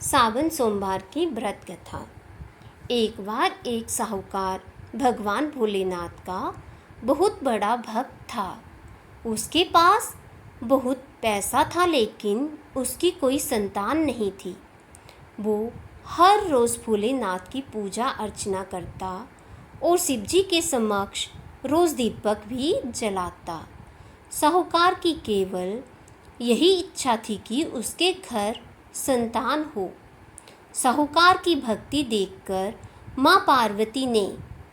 सावन सोमवार की व्रत कथा। एक बार एक साहूकार भगवान भोलेनाथ का बहुत बड़ा भक्त था। उसके पास बहुत पैसा था, लेकिन उसकी कोई संतान नहीं थी। वो हर रोज़ भोलेनाथ की पूजा अर्चना करता और शिवजी के समक्ष रोज़ दीपक भी जलाता। साहूकार की केवल यही इच्छा थी कि उसके घर संतान हो। साहूकार की भक्ति देखकर माँ पार्वती ने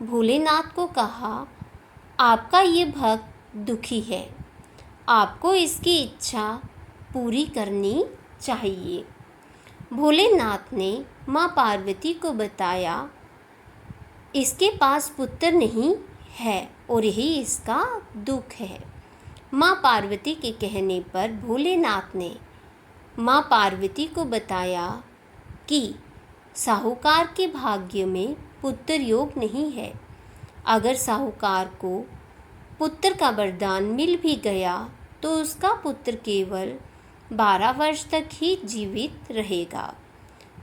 भोलेनाथ को कहा, आपका ये भक्त दुखी है, आपको इसकी इच्छा पूरी करनी चाहिए। भोलेनाथ ने माँ पार्वती को बताया, इसके पास पुत्र नहीं है और यही इसका दुख है। माँ पार्वती के कहने पर भोलेनाथ ने माँ पार्वती को बताया कि साहूकार के भाग्य में पुत्र योग नहीं है। अगर साहूकार को पुत्र का वरदान मिल भी गया तो उसका पुत्र केवल 12 वर्ष तक ही जीवित रहेगा।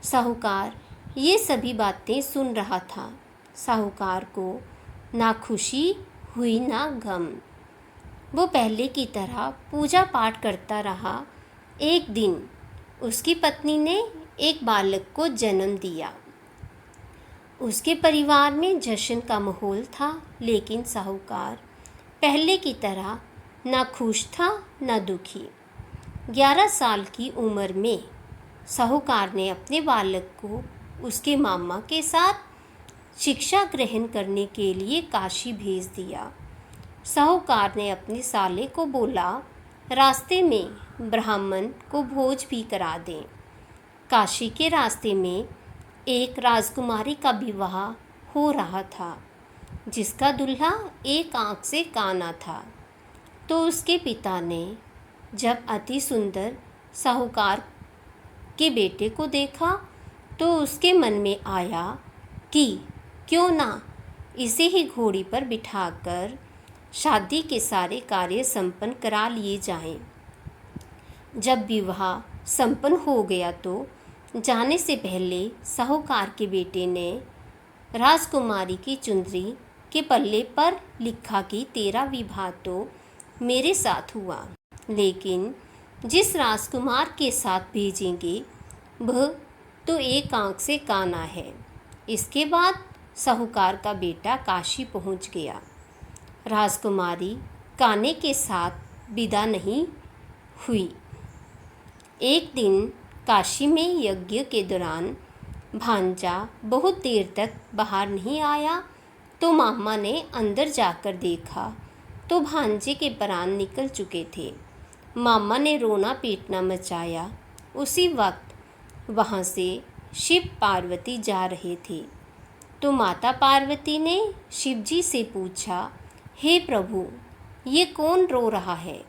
साहूकार ये सभी बातें सुन रहा था। साहूकार को ना खुशी हुई ना गम। वो पहले की तरह पूजा पाठ करता रहा। एक दिन उसकी पत्नी ने एक बालक को जन्म दिया। उसके परिवार में जश्न का माहौल था, लेकिन साहूकार पहले की तरह ना खुश था ना दुखी। 11 साल की उम्र में साहूकार ने अपने बालक को उसके मामा के साथ शिक्षा ग्रहण करने के लिए काशी भेज दिया। साहूकार ने अपने साले को बोला, रास्ते में ब्राह्मण को भोज भी करा दें। काशी के रास्ते में एक राजकुमारी का विवाह हो रहा था, जिसका दूल्हा एक आंख से काना था। तो उसके पिता ने जब अति सुंदर साहूकार के बेटे को देखा तो उसके मन में आया कि क्यों ना इसे ही घोड़ी पर बिठाकर शादी के सारे कार्य संपन्न करा लिए जाएं। जब विवाह संपन्न हो गया तो जाने से पहले साहूकार के बेटे ने राजकुमारी की चुंदरी के पल्ले पर लिखा कि तेरा विवाह तो मेरे साथ हुआ, लेकिन जिस राजकुमार के साथ भेजेंगे वह तो एक आंख से काना है। इसके बाद साहूकार का बेटा काशी पहुंच गया। राजकुमारी काने के साथ विदा नहीं हुई। एक दिन काशी में यज्ञ के दौरान भांजा बहुत देर तक बाहर नहीं आया तो मामा ने अंदर जाकर देखा तो भांजे के प्राण निकल चुके थे। मामा ने रोना पीटना मचाया। उसी वक्त वहाँ से शिव पार्वती जा रहे थे तो माता पार्वती ने शिवजी से पूछा, हे प्रभु, ये कौन रो रहा है?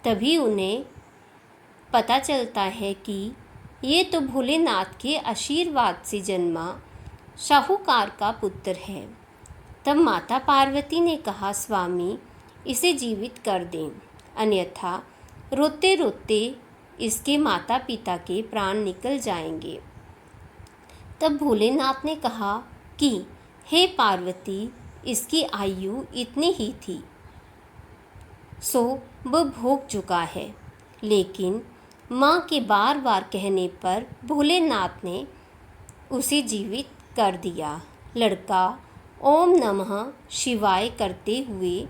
तभी उन्हें पता चलता है कि ये तो भोलेनाथ के आशीर्वाद से जन्मा साहूकार का पुत्र है। तब माता पार्वती ने कहा, स्वामी, इसे जीवित कर दें, अन्यथा रोते रोते इसके माता पिता के प्राण निकल जाएंगे। तब भोलेनाथ ने कहा कि हे पार्वती, इसकी आयु इतनी ही थी, सो वह भोग चुका है। लेकिन माँ के बार बार कहने पर भोलेनाथ ने उसे जीवित कर दिया। लड़का ओम नमः शिवाय करते हुए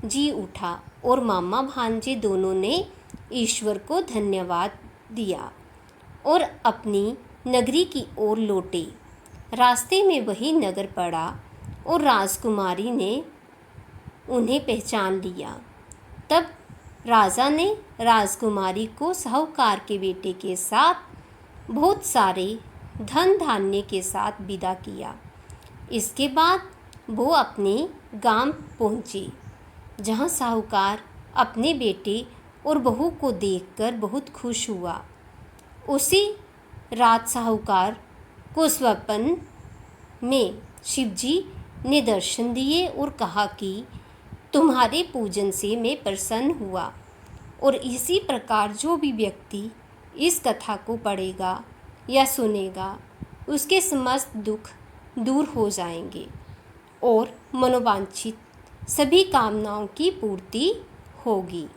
जी उठा और मामा भांजे दोनों ने ईश्वर को धन्यवाद दिया और अपनी नगरी की ओर लौटे। रास्ते में वही नगर पड़ा और राजकुमारी ने उन्हें पहचान लिया। तब राजा ने राजकुमारी को साहूकार के बेटे के साथ बहुत सारे धन धान्य के साथ विदा किया। इसके बाद वो अपने गांव पहुँचे, जहाँ साहूकार अपने बेटे और बहू को देखकर बहुत खुश हुआ। उसी रात साहूकार को स्वप्न में शिवजी ने दर्शन दिए और कहा कि तुम्हारे पूजन से मैं प्रसन्न हुआ और इसी प्रकार जो भी व्यक्ति इस कथा को पढ़ेगा या सुनेगा उसके समस्त दुख दूर हो जाएंगे और मनोवांछित सभी कामनाओं की पूर्ति होगी।